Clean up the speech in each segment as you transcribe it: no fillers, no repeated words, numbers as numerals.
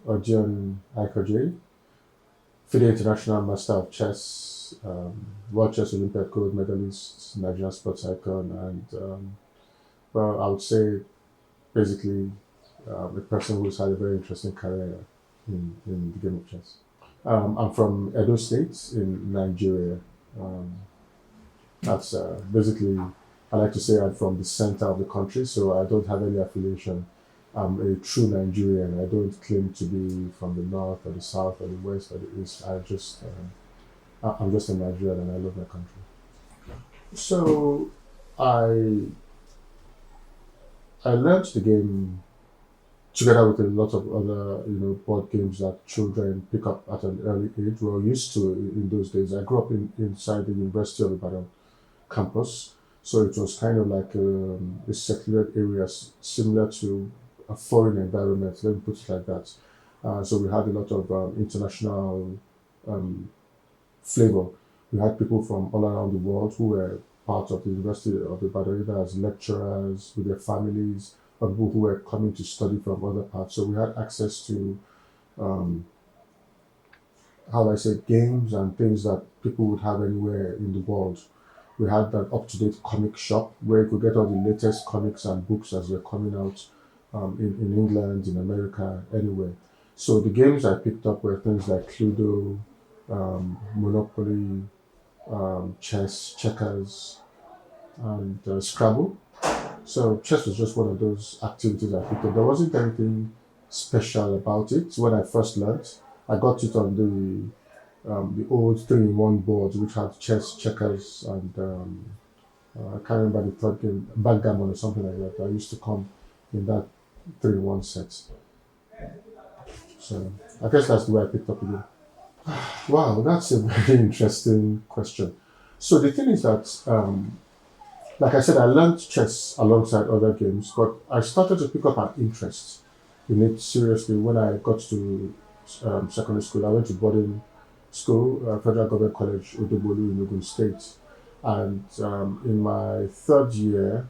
Odion Aikhoje, FIDE International Master of Chess, World Chess Olympiad gold medalist, Nigerian sports icon, and well, I would say basically a person who's had a very interesting career in the game of chess. I'm from Edo State in Nigeria. Um, that's basically, I like to say I'm from the center of the country, so I don't have any affiliation. I'm a true Nigerian. I don't claim to be from the north or the south or the west or the east. I'm just a Nigerian and I love my country. So I I learned the game together with a lot of other board games that children pick up at an early age. We were used to in those days. I grew up inside the University of Ibadan campus, so it was kind of like a secluded area similar to a foreign environment. Let me put it like that. So we had a lot of international um, flavor. We had people from all around the world who were part of the University of Ibadan, either as lecturers with their families, or people who were coming to study from other parts. So we had access to, um, how do I say, games and things that people would have anywhere in the world. We had that up-to-date comic shop where you could get all the latest comics and books as they're coming out in England, in America, anywhere. So the games I picked up were things like Cluedo, Monopoly, chess, checkers, and Scrabble. So chess was just one of those activities I picked up. There wasn't anything special about it when I first learned. I got it on the old three-in-one board, which had chess, checkers, and I can't remember the third game, backgammon or something like that. I used to come in that three-in-one set. So I guess that's the way I picked up again. Wow, that's a very interesting question. So the thing is that, like I said, I learned chess alongside other games, but I started to pick up an interest in it seriously when I got to secondary school. I went to boarding school, Federal Government College, Udobolu in Ogun State. And in my third year,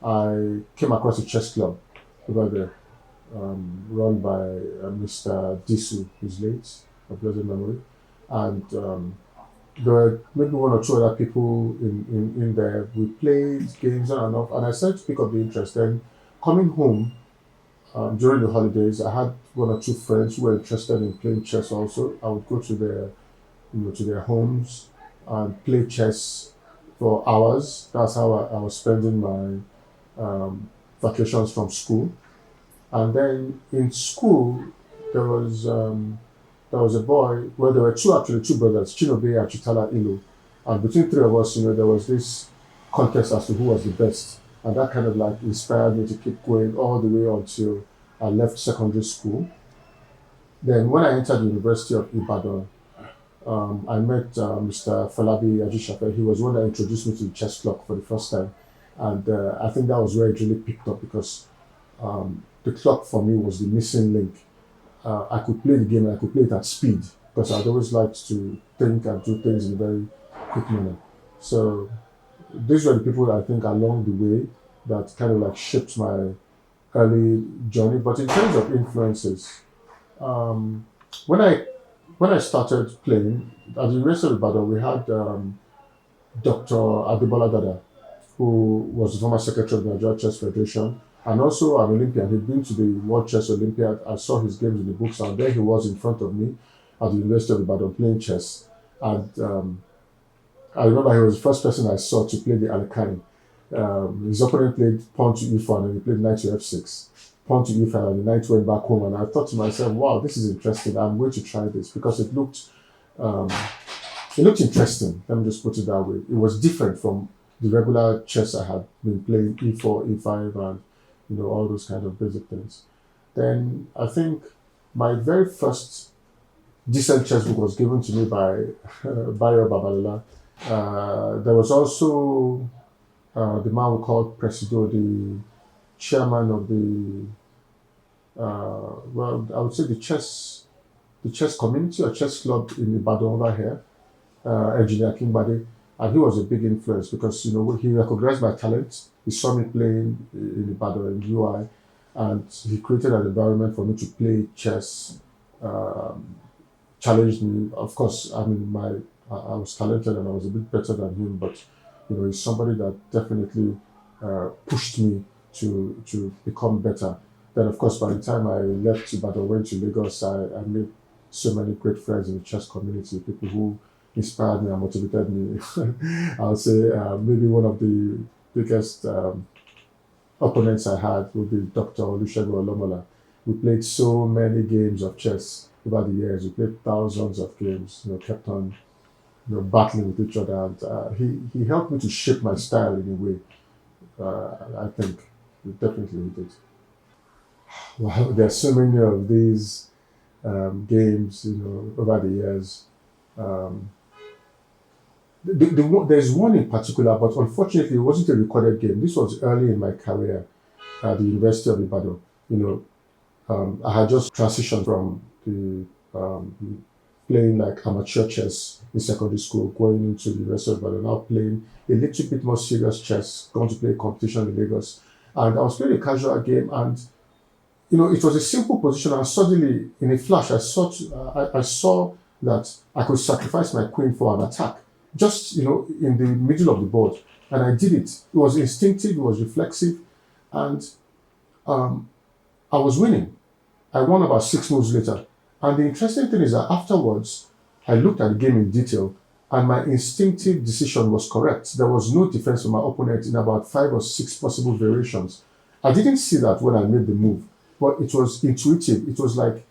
I came across a chess club over there, run by Mr. Disu, who's late, of blessed memory. And there were maybe one or two other people in there. We played games on and off, and I started to pick up the interest. Then coming home during the holidays, I had one or two friends who were interested in playing chess also. I would go to their homes and play chess for hours. That's how I was spending my vacations from school. And then in school, there was there was a boy. Well, there were two brothers, Chinobe and Chitala Ilo. And between three of us, there was this contest as to who was the best, and that kind of like inspired me to keep going all the way until I left secondary school. Then when I entered the University of Ibadan, I met Mr. Falabi Ajishafe. He was the one that introduced me to the chess clock for the first time, and I think that was where it really picked up because the clock for me was the missing link. I could play the game and I could play it at speed because I'd always liked to think and do things in a very quick manner. So these were the people I think along the way that kind of like shaped my early journey. But in terms of influences, um, when I when I started playing at the University of Ibadan, we had Dr. Adebola Dada, who was the former secretary of the Nigeria Chess Federation and also an Olympian. He'd been to the World Chess Olympiad. I saw his games in the books, and there he was in front of me at the University of Ibadan playing chess. And I remember he was the first person I saw to play the Alikani. His opponent played pawn to e4 and he played knight to f6, pawn to e5, and the knight went back home. And I thought to myself, wow, this is interesting. I'm going to try this because um, it looked interesting. Let me just put it that way. It was different from the regular chess I had been playing, e4, e5, and all those kind of basic things. Then I think my very first decent chess book was given to me by Bayo Babalola. There was also the man we called Presido, the chairman of well, I would say the chess community or chess club in Ibadan over here, Engineer Kimbade, and he was a big influence because he recognized my talent. He saw me playing in Ibadan in UI, and he created an environment for me to play chess um, challenged me. Of course, I mean, I was talented and I was a bit better than him, but he's somebody that definitely pushed me to become better. Then, of course, by the time I left Ibadan, went to Lagos, I made so many great friends in the chess community, people who inspired me and motivated me. I'll say maybe one of the biggest opponents I had would be Dr. Olusegun Olomola. We played so many games of chess over the years. We played thousands of games, kept on battling with each other. And he helped me to shape my style in a way. I think definitely he did. Wow, there are so many of these games, over the years. Um, there's one in particular, but unfortunately, it wasn't a recorded game. This was early in my career at the University of Ibadan. You know, I had just transitioned from the playing like amateur chess in secondary school, going into the University of Ibadan, now playing a little bit more serious chess, going to play a competition in Lagos. And I was playing a casual game, and it was a simple position, and suddenly, in a flash, I saw that I could sacrifice my queen for an attack, just in the middle of the board, and I did it. It was instinctive, it was reflexive, and um, I was winning. I won about 6 moves later. And the interesting thing is that afterwards, I looked at the game in detail, and my instinctive decision was correct. There was no defense from my opponent in about 5 or 6 possible variations. I didn't see that when I made the move, but it was intuitive. It was like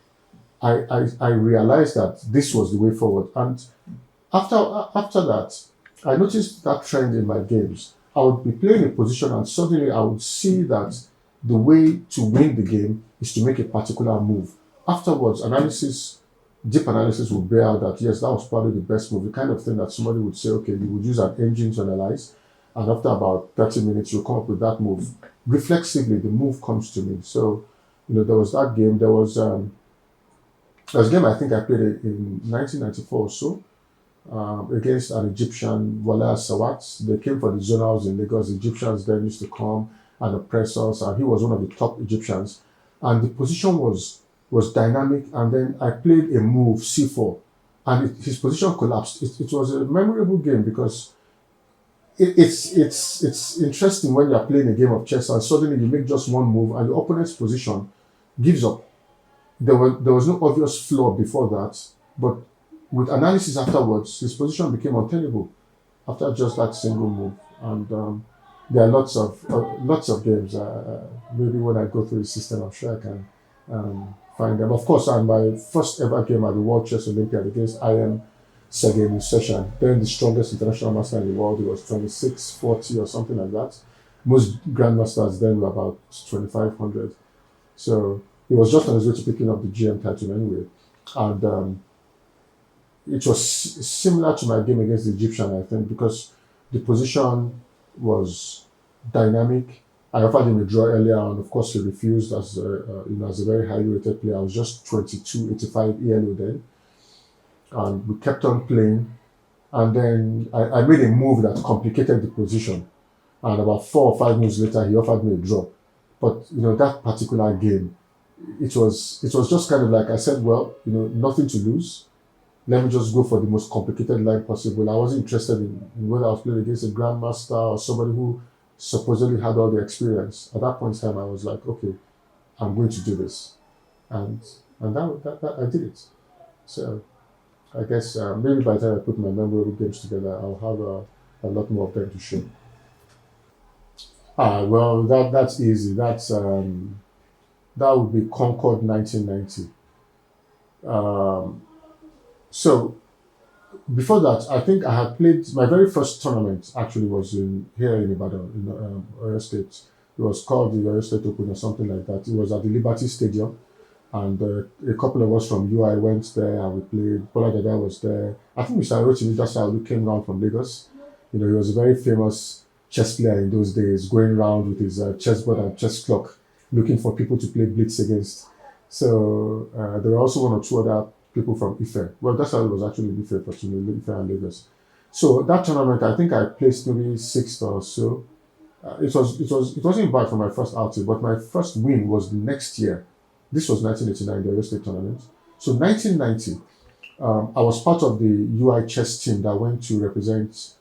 I realized that this was the way forward. And after that, I noticed that trend in my games. I would be playing a position, and suddenly I would see that the way to win the game is to make a particular move. Afterwards, deep analysis would bear out that yes, that was probably the best move. The kind of thing that somebody would say, okay, you would use an engine to analyze, and after about 30 minutes, you come up with that move. Reflexively, the move comes to me. So, there was that game. There was a game I think I played in 1994 or so, against an Egyptian, Wala Sawat. They came for the zonals in Lagos. The Egyptians then used to come and oppress us, and he was one of the top Egyptians. And the position was dynamic, and then I played a move, c4, and his position collapsed. It was a memorable game because it's interesting when you're playing a game of chess and suddenly you make just one move and your opponent's position gives up. There was no obvious flaw before that, but with analysis afterwards, his position became untenable after just that single move. And there are lots of games. Maybe when I go through the system, I'm sure I can find them. Of course, and my first ever game at the World Chess Olympiad against IM Sergei Session, then the strongest international master in the world. He was 2640 or something like that. Most grandmasters then were about 2500. So he was just on his way to picking up the GM title anyway. And it was similar to my game against the Egyptian, I think, because the position was dynamic. I offered him a draw earlier on. Of course, he refused as as a very highly rated player. I was just 2285 ELO then. And we kept on playing. And then I made a move that complicated the position. And about 4 or 5 moves later, he offered me a draw. But, that particular game, it was just kind of like I said, well, nothing to lose. Let me just go for the most complicated line possible. I wasn't interested in whether I was playing against a grandmaster or somebody who supposedly had all the experience. At that point in time, I was like, okay, I'm going to do this, and that I did it. So I guess maybe by the time I put my memorable games together, I'll have a lot more of them to show. Well, that's easy. That would be Concord 1990. So before that, I think I had played my very first tournament. Actually, was here in Ibadan, in Oyo State. It was called the Oyo State Open or something like that. It was at the Liberty Stadium, and a couple of us from UI went there and we played. Bola Dada was there. I think Mr. Rotimi Dasalu came round from Lagos. He was a very famous chess player in those days, going around with his chessboard and chess clock, looking for people to play blitz against. So there were also one or two other people from Ife. Well, that's how it was actually in Ife, but Ife and Lagos. So that tournament, I think I placed maybe sixth or so. It wasn't bad for my first outing, but my first win was the next year. This was 1989, the Oyo State tournament. So 1990, I was part of the UI chess team that went to represent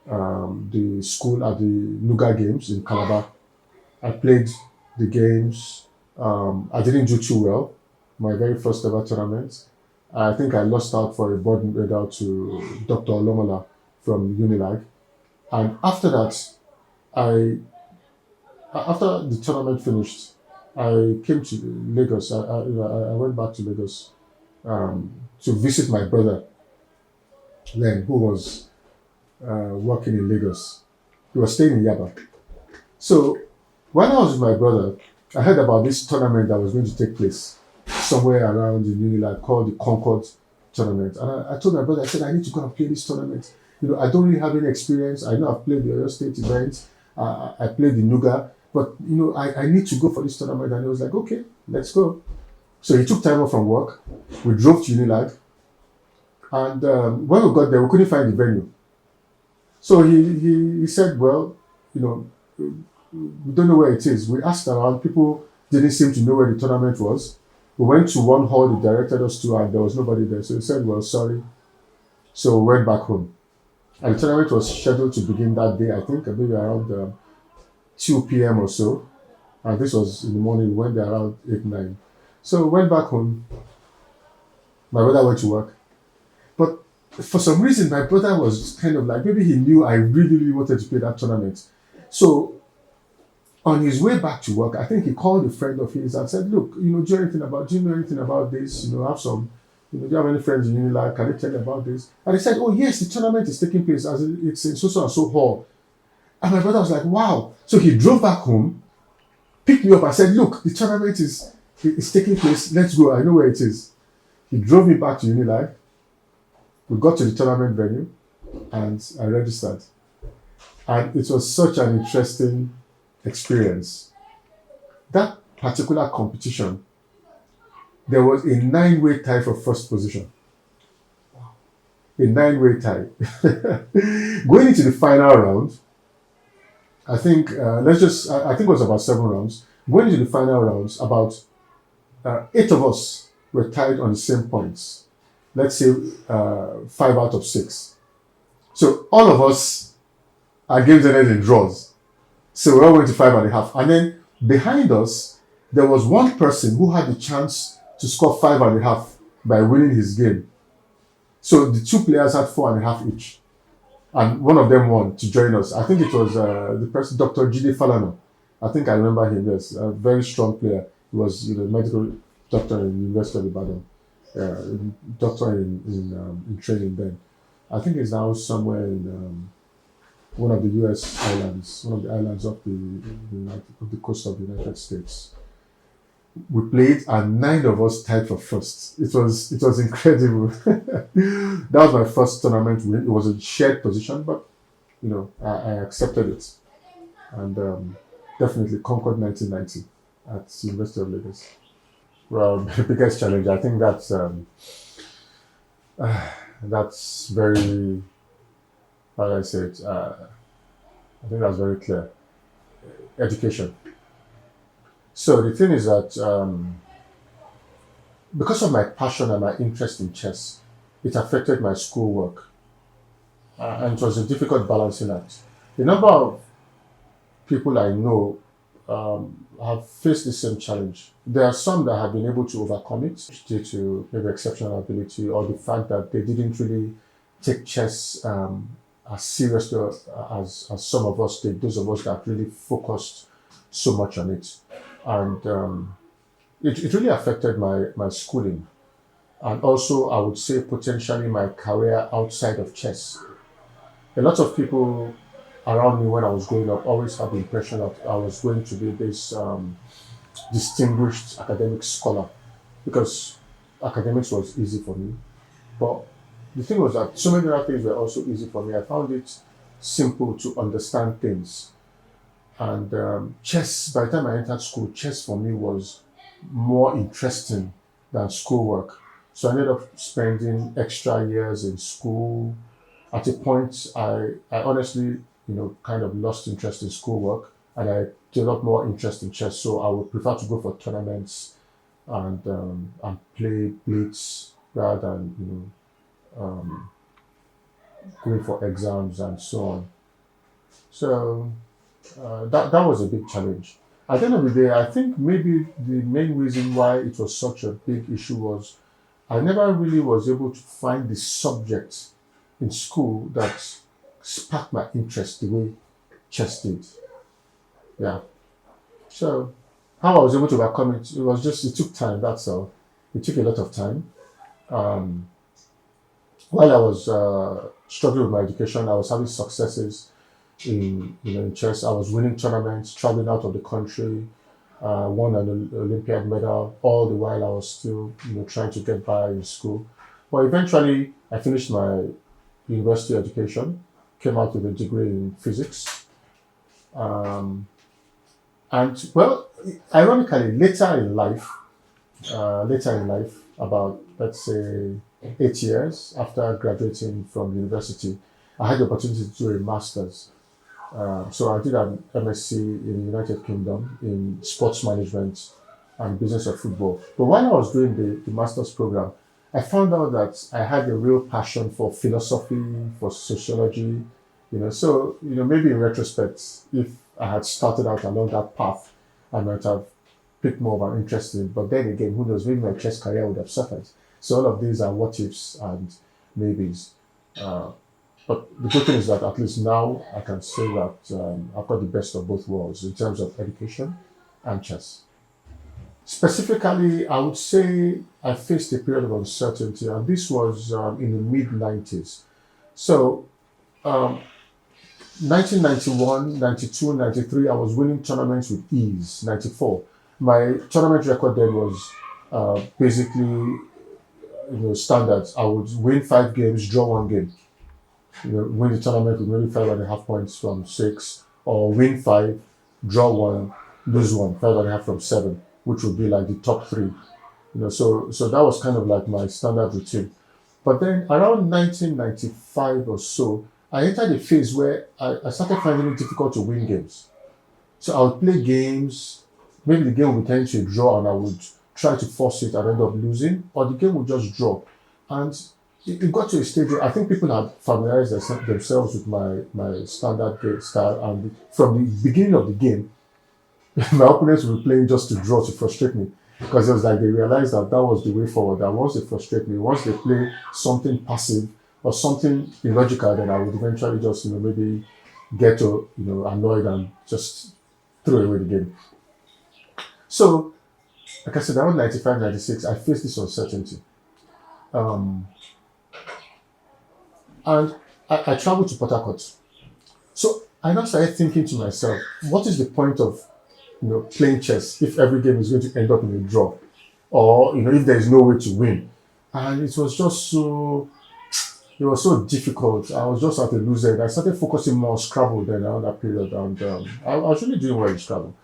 the school at the Nuga Games in Calabar. I played the games. I didn't do too well. My very first ever tournament. I think I lost out for a board medal to Dr. Olomola from Unilag. And after that, I after the tournament finished, I came to Lagos. I went back to Lagos to visit my brother then, who was working in Lagos. He was staying in Yaba. So when I was with my brother, I heard about this tournament that was going to take place somewhere around in Unilag called the Concord tournament. And I told my brother, I said, I need to go and play this tournament. I don't really have any experience. I know I've played the Oyo State event. I played the Nuga. But, I need to go for this tournament. And he was like, okay, let's go. So he took time off from work. We drove to Unilag. And when we got there, we couldn't find the venue. So he said, well, we don't know where it is. We asked around. People didn't seem to know where the tournament was. We went to one hall they directed us to, and there was nobody there. So he said, well, sorry. So we went back home. And the tournament was scheduled to begin that day, I think, maybe around 2 p.m. or so. And this was in the morning. We went there around 8, 9. So we went back home. My brother went to work. But for some reason, my brother was kind of like, maybe he knew I really, really wanted to play that tournament. So on his way back to work, I think he called a friend of his and said, look, do you know anything about this? Have some, do you have any friends in Unilag? Can they tell you about this? And he said, oh yes, the tournament is taking place as it's in so and so hall. And my brother was like, wow. So he drove back home, picked me up and said, look, the tournament is taking place. Let's go. I know where it is. He drove me back to Unilag. We got to the tournament venue and I registered. And it was such an interesting experience. That particular competition, there was a 9-way tie for first position. A 9-way tie. Going into the final round, I think I think it was about 7 rounds. Going into the final rounds, about 8 of us were tied on the same points. Let's say 5 out of 6. So all of us, our games ended in draws. So we all went to 5.5. And then behind us, there was one person who had the chance to score 5.5 by winning his game. So the 2 players had 4.5 each. And one of them won to join us. I think it was the person, Dr. Jide Falana. I think I remember him, yes. A very strong player. He was medical doctor in the University of Ibadan. Doctor in training then. I think he's now somewhere in one of the U.S. islands, one of the islands of the coast of the United States. We played, and 9 of us tied for first. It was incredible. That was my first tournament win. It was a shared position, but I accepted it, and definitely conquered 1990 at the University of Lagos. Well, the biggest challenge, I think that's very, how do I say it? I think that's very clear. Education. So the thing is that because of my passion and my interest in chess, it affected my schoolwork. And it was a difficult balancing act. The number of people I know have faced the same challenge. There are some that have been able to overcome it due to maybe exceptional ability or the fact that they didn't really take chess as seriously as some of us did, those of us that really focused so much on it. And it really affected my schooling. And also, I would say, potentially my career outside of chess. A lot of people around me when I was growing up always had the impression that I was going to be this distinguished academic scholar because academics was easy for me. But the thing was that so many other things were also easy for me. I found it simple to understand things. And chess, by the time I entered school, chess for me was more interesting than schoolwork. So I ended up spending extra years in school. At a point, I honestly, kind of lost interest in schoolwork, and I developed more interest in chess. So I would prefer to go for tournaments and play blitz rather than going for exams and so on. So that was a big challenge. At the end of the day, I think maybe the main reason why it was such a big issue was I never really was able to find the subject in school that sparked my interest the way chess did. Yeah. So how I was able to overcome it, it took time, that's all. It took a lot of time. Um, while I was struggling with my education, I was having successes in chess. I was winning tournaments, traveling out of the country, won an Olympiad medal. All the while, I was still trying to get by in school. But eventually, I finished my university education, came out with a degree in physics, um, and well, ironically, later in life, about let's say 8 years after graduating from university, I had the opportunity to do a master's. So I did an MSc in the United Kingdom in sports management and business of football. But while I was doing the master's program, I found out that I had a real passion for philosophy, for sociology. Maybe in retrospect, if I had started out along that path, I might have picked more of an interest in it. But then again, who knows? Maybe my chess career would have suffered. So all of these are what ifs and maybes. Uh, but the good thing is that at least now I can say that I've got the best of both worlds in terms of education and chess. Specifically, I would say I faced a period of uncertainty, and this was in the mid 90s. So, um, 1991, 92, 93, I was winning tournaments with ease. 94, my tournament record then was basically standards. I would win 5 games, draw 1 game. Win the tournament with maybe 5.5 points from 6, or win 5, draw 1, lose 1, 5.5 from 7, which would be like the top 3. So that was kind of like my standard routine. But then around 1995 or so, I entered a phase where I started finding it difficult to win games. So I would play games, maybe the game would tend to draw and I would try to force it and end up losing, or the game would just draw. And it got to a stage where I think people had familiarized themselves with my standard game style, and from the beginning of the game, my opponents were playing just to draw to frustrate me. Because it was like they realized that was the way forward. That once they frustrate me, once they play something passive or something illogical, then I would eventually just maybe get to annoyed and just throw away the game. So, like I said, around 95, 96, I faced this uncertainty. Um, and I traveled to Port Harcourt. So I now started thinking to myself, what is the point of playing chess if every game is going to end up in a draw, or if there is no way to win? And it was so difficult. I was just at a loser end. I started focusing more on Scrabble then around that period, and I was really doing well in Scrabble.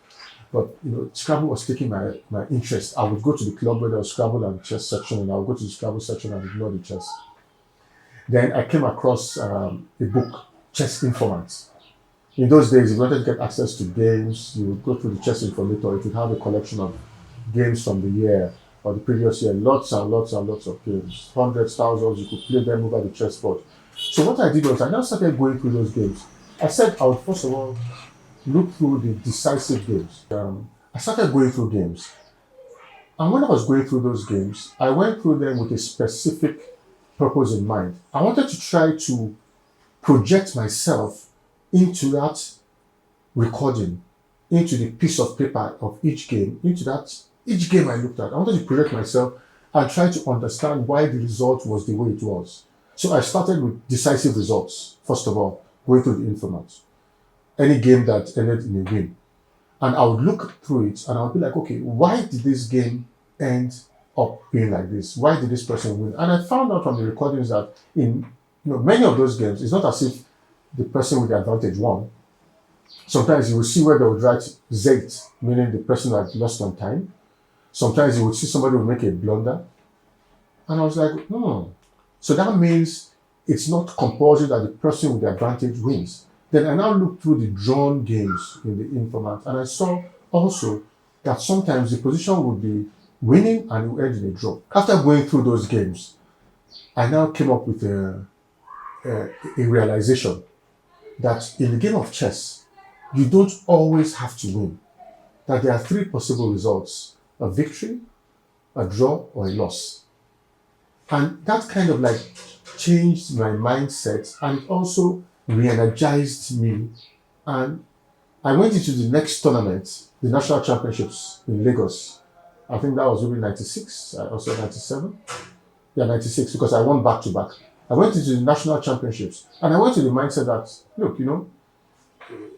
But Scrabble was taking my interest. I would go to the club where there was Scrabble and chess section, and I would go to the Scrabble section and ignore the chess. Then I came across a book, Chess Informant. In those days, if you wanted to get access to games, you would go through the chess informator. It would have a collection of games from the year or the previous year, lots and lots and lots of games, hundreds, thousands. You could play them over the chessboard. So what I did was I now started going through those games. I said I would first of all look through the decisive games. I started going through games, and when I was going through those games, I went through them with a specific purpose in mind. I wanted to try to project myself into that recording, into the piece of paper of each game, each game I looked at. I wanted to project myself and try to understand why the result was the way it was. So I started with decisive results, first of all, going through the informant. Any game that ended in a win. And I would look through it and I would be like, okay, why did this game end up being like this? Why did this person win? And I found out from the recordings that in many of those games, it's not as if the person with the advantage won. Sometimes you will see where they would write Zait, meaning the person that lost on time. Sometimes you would see somebody will make a blunder. And I was like, So that means it's not compulsory that the person with the advantage wins. Then I now looked through the drawn games in the informant, and I saw also that sometimes the position would be winning and you end in a draw. After going through those games, I now came up with a realization that in the game of chess, you don't always have to win. That there are three possible results: a victory, a draw, or a loss. And that kind of like changed my mindset and also re-energized me. And I went into the next tournament, the national championships in Lagos. I think that was maybe 96, also 97. Yeah, 96, because I won back to back. I went into the national championships and I went to the mindset that, look,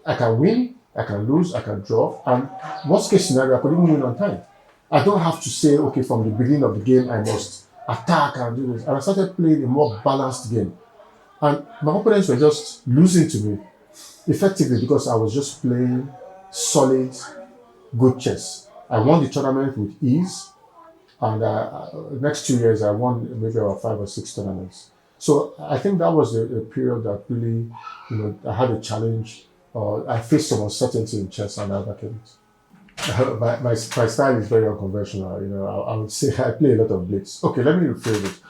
I can win, I can lose, I can draw, and worst case scenario, I could even win on time. I don't have to say, okay, from the beginning of the game, I must attack and do this. And I started playing a more balanced game. And my opponents were just losing to me effectively because I was just playing solid, good chess. I won the tournament with ease. And next 2 years, I won maybe about 5 or 6 tournaments. So I think that was a period that really, I had a challenge. I faced some uncertainty in chess and I overcame it. My style is very unconventional. I would say I play a lot of blitz. Okay, let me rephrase it.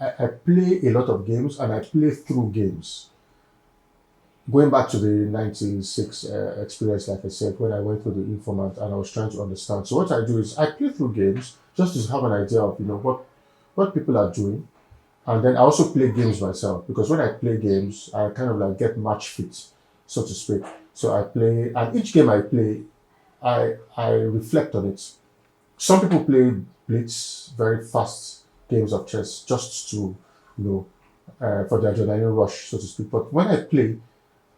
I play a lot of games and I play through games. Going back to the 96 experience, like I said, when I went through the informant and I was trying to understand. So what I do is I play through games just to have an idea of what people are doing, and then I also play games myself because when I play games, I kind of like get match fit, so to speak. So I play, and each game I play, I reflect on it. Some people play blitz, very fast games of chess, just to for the adrenaline rush, so to speak. But when I play,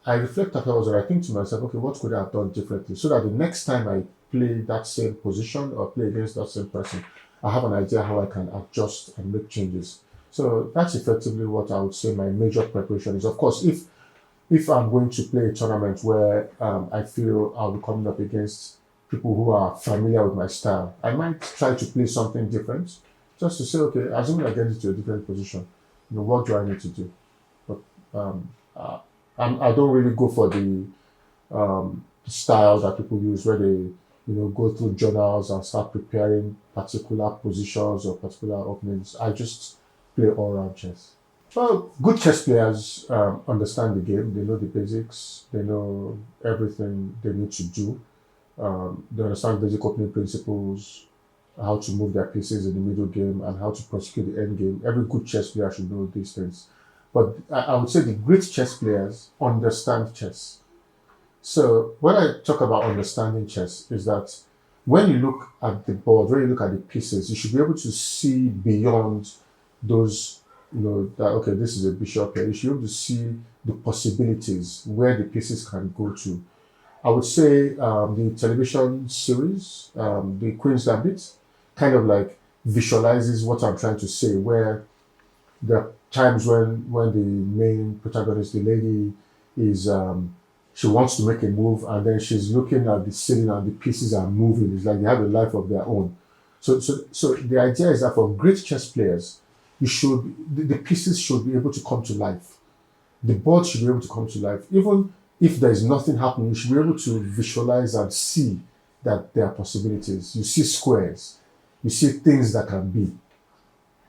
I reflect afterwards and I think to myself, okay, what could I have done differently? So that the next time I play that same position or play against that same person, I have an idea how I can adjust and make changes. So that's effectively what I would say my major preparation is. Of course, if I'm going to play a tournament where I feel I'll be coming up against people who are familiar with my style, I might try to play something different just to say, okay, assuming I get into a different position, what do I need to do? But I don't really go for the style that people use where they go through journals and start preparing particular positions or particular openings. I just play all round chess. Well, good chess players understand the game. They know the basics. They know everything they need to do. They understand basic opening principles, how to move their pieces in the middle game, and how to prosecute the end game. Every good chess player should know these things. But I would say the great chess players understand chess. So when I talk about understanding chess, is that when you look at the board, when you look at the pieces, you should be able to see beyond those, that, okay, this is a bishop here. You should be able to see the possibilities, where the pieces can go to. I would say the television series, the Queen's Gambit, kind of like visualizes what I'm trying to say, where there are times when the main protagonist, the lady, is she wants to make a move and then she's looking at the ceiling and the pieces are moving. It's like they have a life of their own. So the idea is that for great chess players, the pieces should be able to come to life. The board should be able to come to life. Even if there is nothing happening, you should be able to visualize and see that there are possibilities. You see squares. You see things that can be.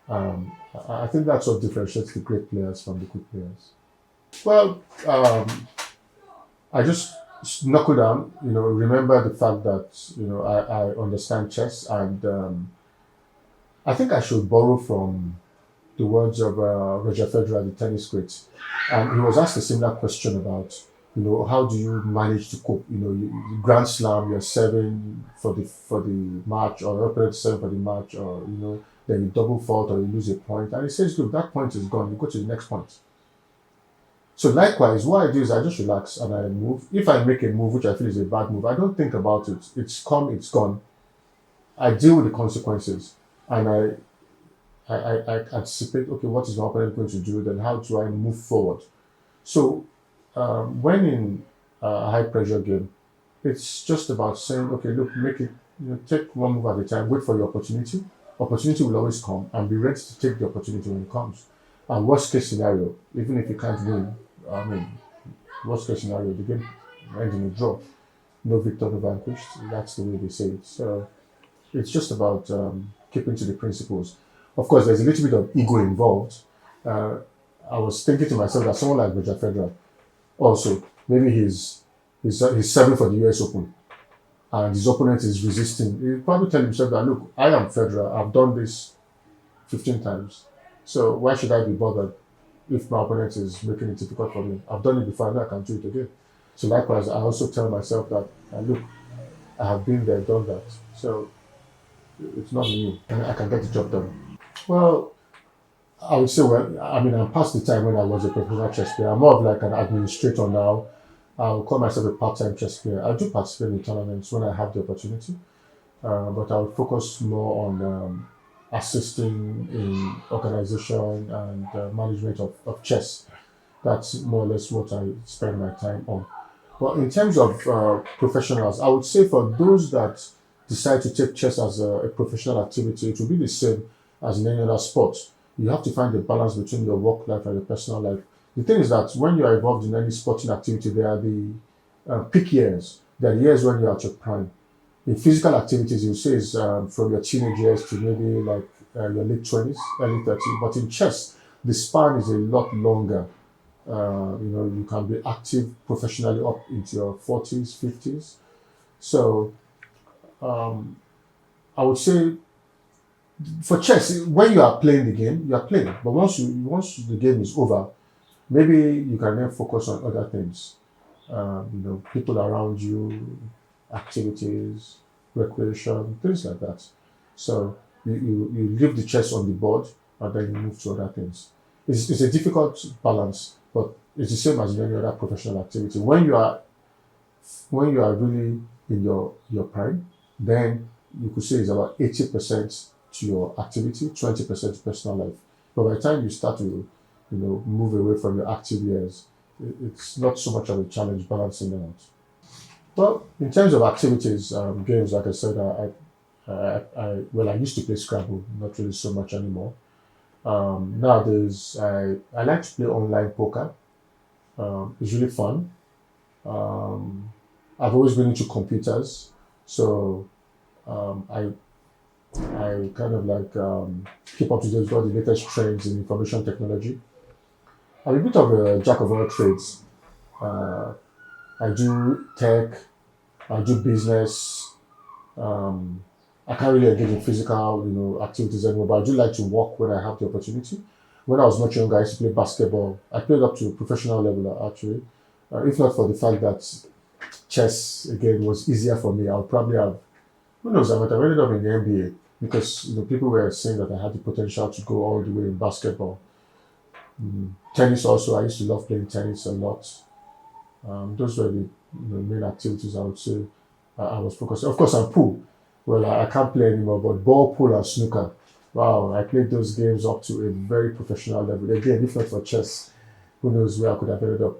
I think that's what differentiates the great players from the good players. Well, I just knuckle down, remember the fact that, I understand chess, and I think I should borrow from the words of Roger Federer, the tennis great. And he was asked a similar question about, how do you manage to cope? You Grand Slam, you're serving for the match, or your opponent serving for the match, or, then you double fault or you lose a point. And he says, look, that point is gone. You go to the next point. So likewise, what I do is I just relax and I move. If I make a move which I feel is a bad move, I don't think about it. It's come, it's gone. I deal with the consequences, and I anticipate, okay, what is my opponent going to do? Then how do I move forward? So when in a high pressure game, it's just about saying, okay, look, make it, take one move at a time, wait for your opportunity. Opportunity will always come, and be ready to take the opportunity when it comes. And worst case scenario, even if you can't win, worst case scenario, the game ends in a draw. No victor, no vanquished. That's the way they say it. So it's just about keeping to the principles. Of course, there's a little bit of ego involved. Uh, I was thinking to myself that someone like Roger Federer, also maybe he's serving for the U.S. Open, and his opponent is resisting. He'll probably tell himself that, look, I am Federer. I've done this 15 times, so why should I be bothered if my opponent is making it difficult for me? I've done it before. I know I can do it again. So likewise, I also tell myself that, look, I have been there, done that. So it's not new, and I can get the job done. Well, I would say, well, I mean, I'm past the time when I was a professional chess player. I'm more of like an administrator now. I'll call myself a part-time chess player. I do participate in tournaments when I have the opportunity, but I would focus more on assisting in organization and management of chess. That's more or less what I spend my time on. But in terms of professionals, I would say for those that decide to take chess as a professional activity, it will be the same as in any other sport. You have to find a balance between your work life and your personal life. The thing is that when you are involved in any sporting activity, there are the peak years. There are years when you're at your prime. In physical activities, you say it's from your teenage years to maybe like your late 20s, early 30s. But in chess, the span is a lot longer. You can be active professionally up into your 40s, 50s. So um, I would say for chess, when you are playing the game, you are playing. But once the game is over, maybe you can then focus on other things. People around you, activities, recreation, things like that. So you leave the chess on the board and then you move to other things. It's a difficult balance, but it's the same as any other professional activity. When you are really in your prime, then you could say it's about 80% to your activity, 20% to personal life. But by the time you start to, move away from your active years, it's not so much of a challenge balancing them out. Well, in terms of activities, games, like I said, I used to play Scrabble, not really so much anymore. Nowadays, I like to play online poker. It's really fun. Um, I've always been into computers, so I kind of like keep up to date with all the latest trends in information technology. I'm a bit of a jack of all trades. Uh, I do tech, I do business. Um, I can't really engage in physical, activities anymore, but I do like to walk when I have the opportunity. When I was much younger, I used to play basketball. I played up to professional level actually. If not for the fact that chess again was easier for me, I would probably have, who knows, I might have ended up in the NBA because people were saying that I had the potential to go all the way in basketball. Tennis also, I used to love playing tennis a lot. Those were the main activities I would say I was focused. Of course, on pool. Well, I can't play anymore, but ball, pool, and snooker. Wow, I played those games up to a very professional level. Again, if not for chess, who knows where I could have ended up,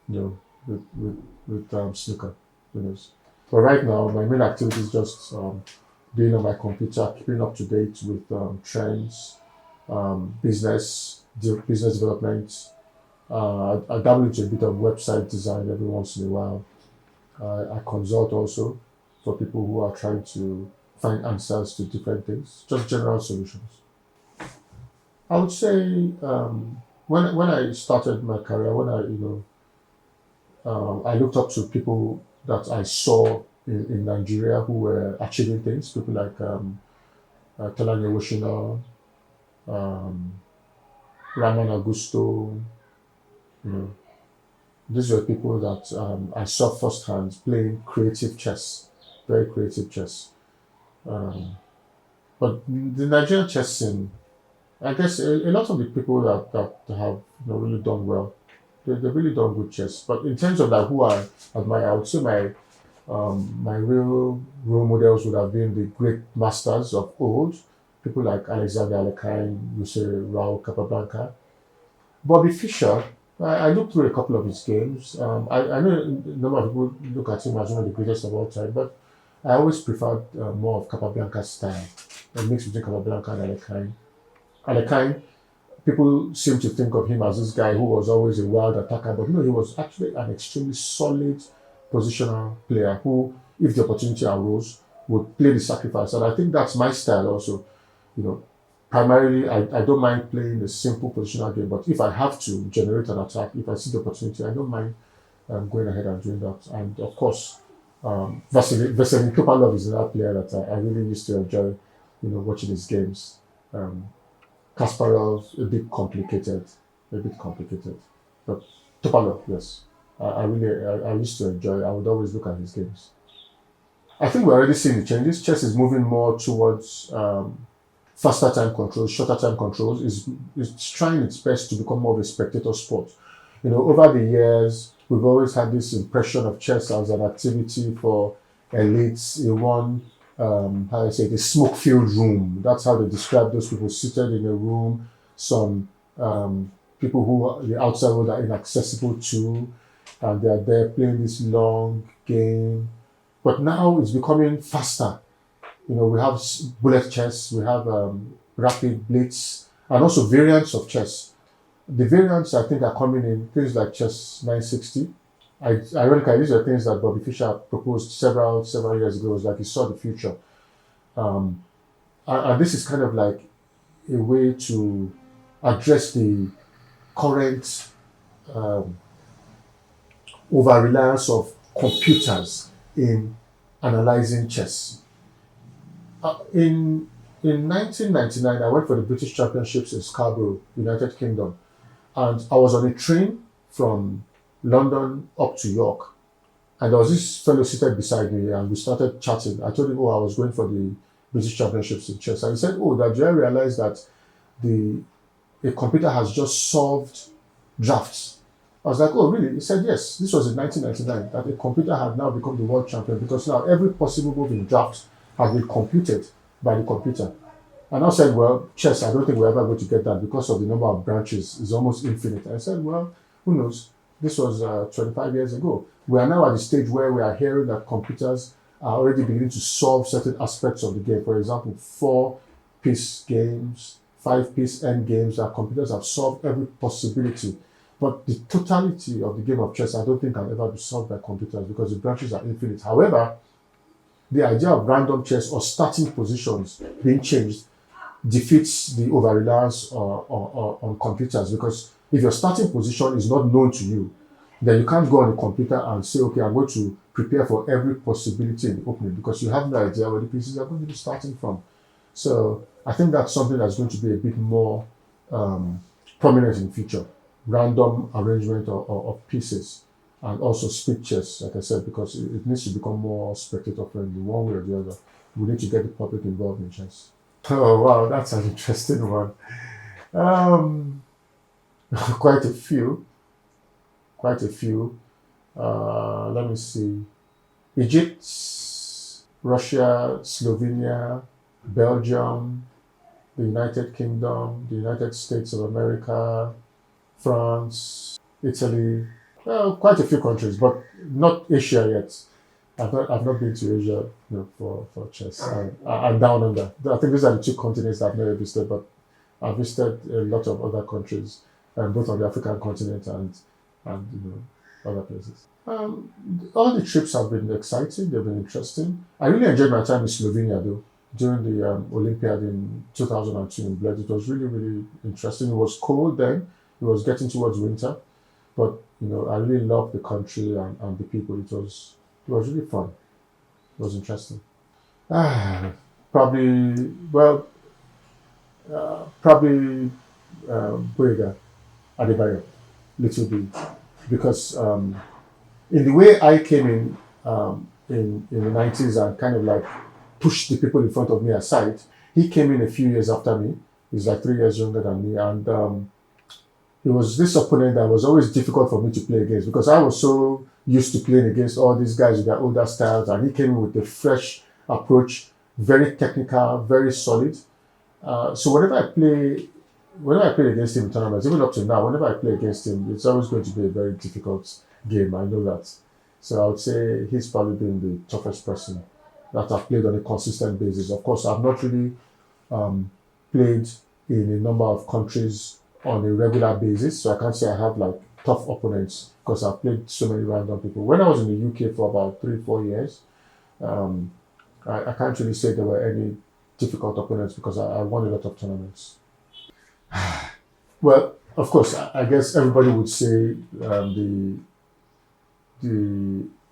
with snooker. Who knows? But right now, my main activity is just being on my computer, keeping up to date with trends, business development. I dabble into a bit of website design every once in a while. I consult also for people who are trying to find answers to different things, just general solutions. I would say when I started my career, when I looked up to people that I saw in Nigeria who were achieving things, people like Talani Owoshina, um, Raman Augusto. You know, these were people that I saw firsthand playing creative chess, very creative chess. Um, but the Nigerian chess scene, I guess a lot of the people that have really done well, they've really done good chess. But in terms of like who I admire, I would say my real role models would have been the great masters of old, people like Alexander Alekhine, you say Raul Capablanca, Bobby Fischer. I looked through a couple of his games. I know a number of people look at him as one of the greatest of all time, but I always preferred more of Capablanca's style, a mix between Capablanca and Alekhine. Alekhine, people seem to think of him as this guy who was always a wild attacker, but no, he was actually an extremely solid positional player who, if the opportunity arose, would play the sacrifice. And I think that's my style also. You know, primarily, I don't mind playing a simple positional game, but if I have to generate an attack, if I see the opportunity, I don't mind going ahead and doing that. And of course, Veselin Topalov is another player that I really used to enjoy, watching his games. Um, Kasparov, a bit complicated, but Topalov, yes. I used to enjoy. I would always look at his games. I think we're already seeing the changes. Chess is moving more towards faster time controls, shorter time controls. It's trying its best to become more of a spectator sport. Over the years, we've always had this impression of chess as an activity for elites in one, how I say, the smoke-filled room. That's how they describe those people seated in a room. Some people who the outside world are inaccessible to, and they are there playing this long game. But now it's becoming faster. We have bullet chess, we have rapid blitz, and also variants of chess. The variants, I think, are coming in things like chess 960. Ironically, these are things that Bobby Fischer proposed several years ago. It was like he saw the future. And this is kind of like a way to address the current over-reliance of computers in analyzing chess. In 1999, I went for the British Championships in Scarborough, United Kingdom, and I was on a train from London up to York, and there was this fellow seated beside me, and we started chatting. I told him, I was going for the British Championships in chess, and he said, did I realize that a computer has just solved drafts? I was like, oh, really? He said, yes, this was in 1999, that a computer had now become the world champion, because now every possible move in drafts has been computed by the computer. And I said, well, chess, I don't think we're ever going to get that because of the number of branches. It's almost infinite. I said, well, who knows? This was 25 years ago. We are now at the stage where we are hearing that computers are already beginning to solve certain aspects of the game. For example, 4-piece games, 5-piece end games, that computers have solved every possibility. But the totality of the game of chess, I don't think can ever be solved by computers because the branches are infinite. However, the idea of random chess or starting positions being changed defeats the over-reliance on computers, because if your starting position is not known to you, then you can't go on the computer and say, okay, I'm going to prepare for every possibility in the opening, because you have no idea where the pieces are going to be starting from. So I think that's something that's going to be a bit more prominent in the future. Random arrangement of pieces, and also speed chess, like I said, because it needs to become more spectator friendly, one way or the other. We need to get the public involved in chess. Oh wow, that's an interesting one. Quite a few. Let me see. Egypt, Russia, Slovenia, Belgium, the United Kingdom, the United States of America, France, Italy, quite a few countries, but not Asia yet. I've not been to Asia, for chess. I'm down under. I think these are the two continents that I've never visited, but I've visited a lot of other countries, both on the African continent and other places. All the trips have been exciting. They've been interesting. I really enjoyed my time in Slovenia, though, during the Olympiad in 2002 in Bled. It was really, really interesting. It was cold then. It was getting towards winter, but I really loved the country and the people. It was really fun. It was interesting. Probably Boyega Adebayo, Little B, because in the way I came in the 90s and kind of like pushed the people in front of me aside, he came in a few years after me. He's like 3 years younger than me, and he was this opponent that was always difficult for me to play against, because I was so used to playing against all these guys with their older styles, and he came in with a fresh approach, very technical, very solid. So whenever I play against him in tournaments, even up to now, whenever I play against him, it's always going to be a very difficult game. I know that. So I would say he's probably been the toughest person that I've played on a consistent basis. Of course, I've not really played in a number of countries on a regular basis, so I can't say I have like tough opponents, because I've played so many random people. When I was in the UK for about 3-4 years, I can't really say there were any difficult opponents because I won a lot of tournaments. Well, of course, I guess everybody would say the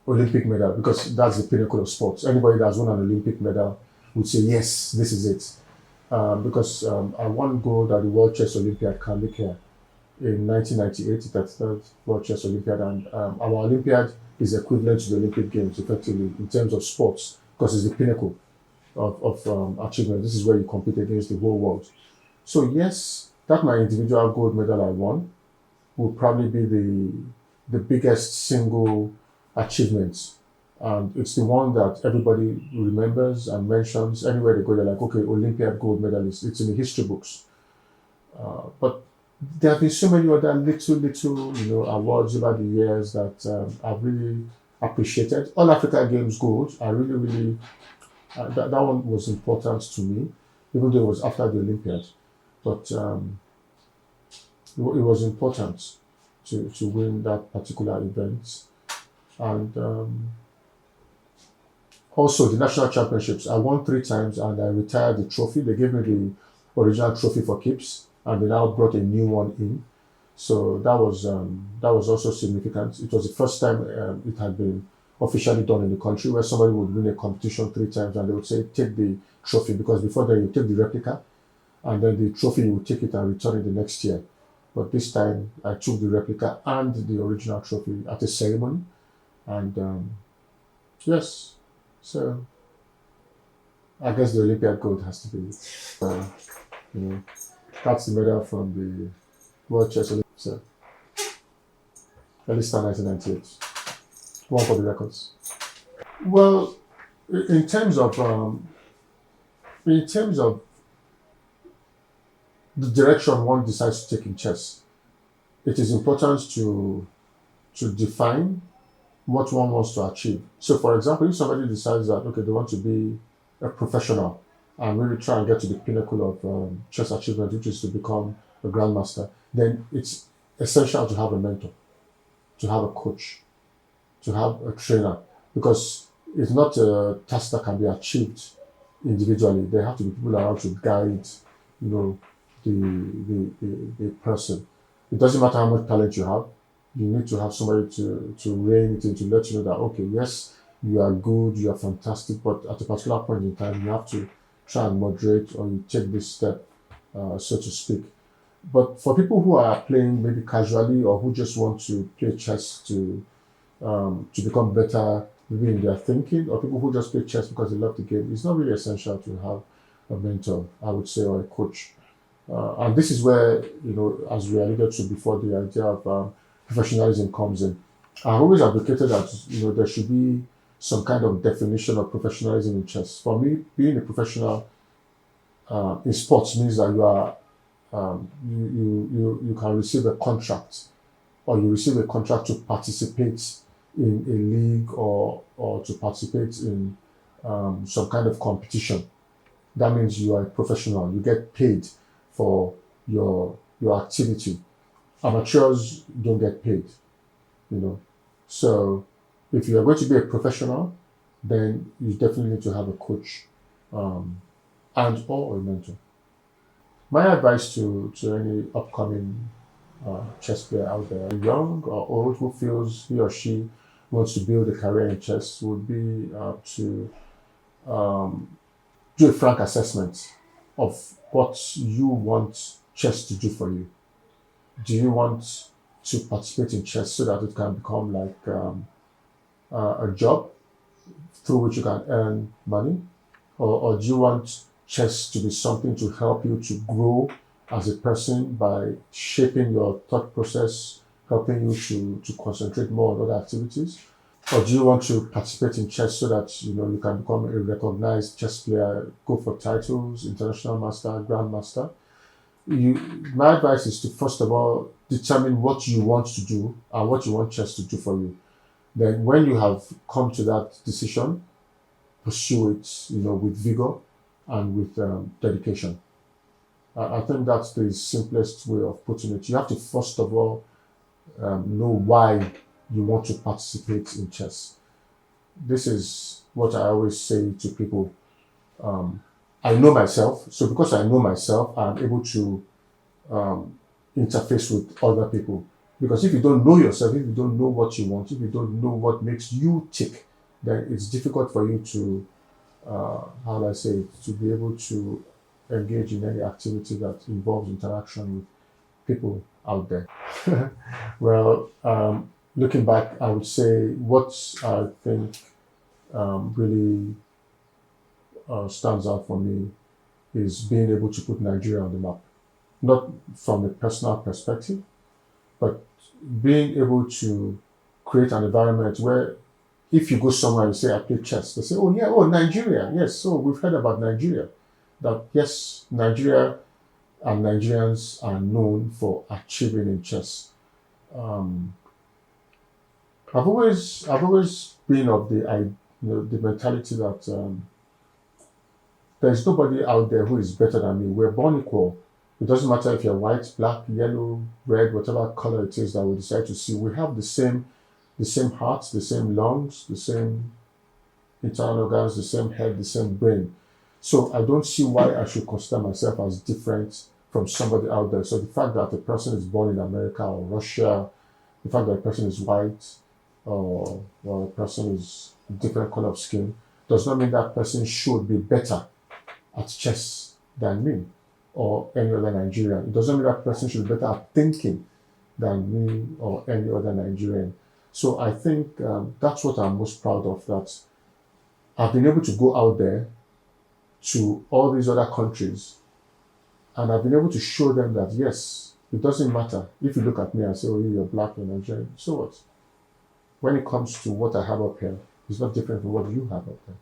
Olympic medal because that's the pinnacle of sports. Anybody that's won an Olympic medal would say, yes, this is it. Because I won gold at the World Chess Olympiad here in 1998, the 33rd World Chess Olympiad, and our Olympiad is equivalent to the Olympic Games effectively in terms of sports because it's the pinnacle of achievement. This is where you compete against the whole world. So yes, that my individual gold medal I won will probably be the biggest single achievement. And it's the one that everybody remembers and mentions. Anywhere they go, they're like, okay, Olympiad gold medalist. It's in the history books. But there have been so many other little, awards over the years that I've really appreciated. All Africa Games gold, I really, that one was important to me, even though it was after the Olympiad. But it was important to win that particular event. And also the national championships, I won 3 times and I retired the trophy. They gave me the original trophy for keeps, and they now brought a new one in. So that was also significant. It was the first time it had been officially done in the country where somebody would win a competition 3 times and they would say take the trophy, because before then you take the replica and then the trophy you would take it and return it the next year. But this time I took the replica and the original trophy at a ceremony, and yes, so I guess the Olympiad gold has to be it. That's the medal from the World Chess Olympiad. So, Elista 1998. One for the records. Well, in terms of the direction one decides to take in chess, it is important to define what one wants to achieve. So, for example, if somebody decides that okay, they want to be a professional and really try and get to the pinnacle of chess achievement, which is to become a grandmaster, then it's essential to have a mentor, to have a coach, to have a trainer, because it's not a task that can be achieved individually. There have to be people around to guide, the person. It doesn't matter how much talent you have. You need to have somebody to rein it in, to let you know that okay, yes, you are good, you are fantastic, but at a particular point in time, you have to try and moderate or you take this step, so to speak. But for people who are playing maybe casually or who just want to play chess to become better, maybe in their thinking, or people who just play chess because they love the game, it's not really essential to have a mentor, I would say, or a coach. And this is where, as we alluded to before, the idea of professionalism comes in. I've always advocated that, there should be some kind of definition of professionalism in chess. For me, being a professional in sports means that you are you can receive a contract, or you receive a contract to participate in a league or to participate in some kind of competition. That means you are a professional. You get paid for your activity. Amateurs don't get paid. So if you are going to be a professional, then you definitely need to have a coach and or a mentor. My advice to any upcoming chess player out there, young or old, who feels he or she wants to build a career in chess, would be to do a frank assessment of what you want chess to do for you. Do you want to participate in chess so that it can become like a job through which you can earn money? Or do you want chess to be something to help you to grow as a person by shaping your thought process, helping you to concentrate more on other activities? Or do you want to participate in chess so that you can become a recognized chess player, go for titles, International Master, Grandmaster? My advice is to first of all determine what you want to do and what you want chess to do for you. Then when you have come to that decision, pursue it, with vigor and with dedication. I think that's the simplest way of putting it. You have to first of all know why you want to participate in chess. this is what I always say to people. I know myself, so because I know myself, I'm able to interface with other people. Because if you don't know yourself, if you don't know what you want, if you don't know what makes you tick, then it's difficult for you to, how do I say it, to be able to engage in any activity that involves interaction with people out there. Well, looking back, I would say what I think really stands out for me is being able to put Nigeria on the map, not from a personal perspective, but being able to create an environment where if you go somewhere and say, I play chess, they say, oh, yeah, oh, Nigeria. Yes, so we've heard about Nigeria. That, yes, Nigeria and Nigerians are known for achieving in chess. Um, I've always been of the mentality that there's nobody out there who is better than me. We're born equal. It doesn't matter if you're white, black, yellow, red, whatever color it is that we decide to see. We have the same hearts, the same lungs, the same internal organs, the same head, the same brain. So I don't see why I should consider myself as different from somebody out there. So the fact that a person is born in America or Russia, the fact that a person is white or a person is a different color of skin, does not mean that person should be better at chess than me or any other Nigerian. It doesn't mean that person should be better at thinking than me or any other Nigerian. So I think that's what I'm most proud of, that I've been able to go out there to all these other countries and I've been able to show them that, yes, it doesn't matter if you look at me and say, oh, you're black or Nigerian. So what? When it comes to what I have up here, it's not different from what you have up there.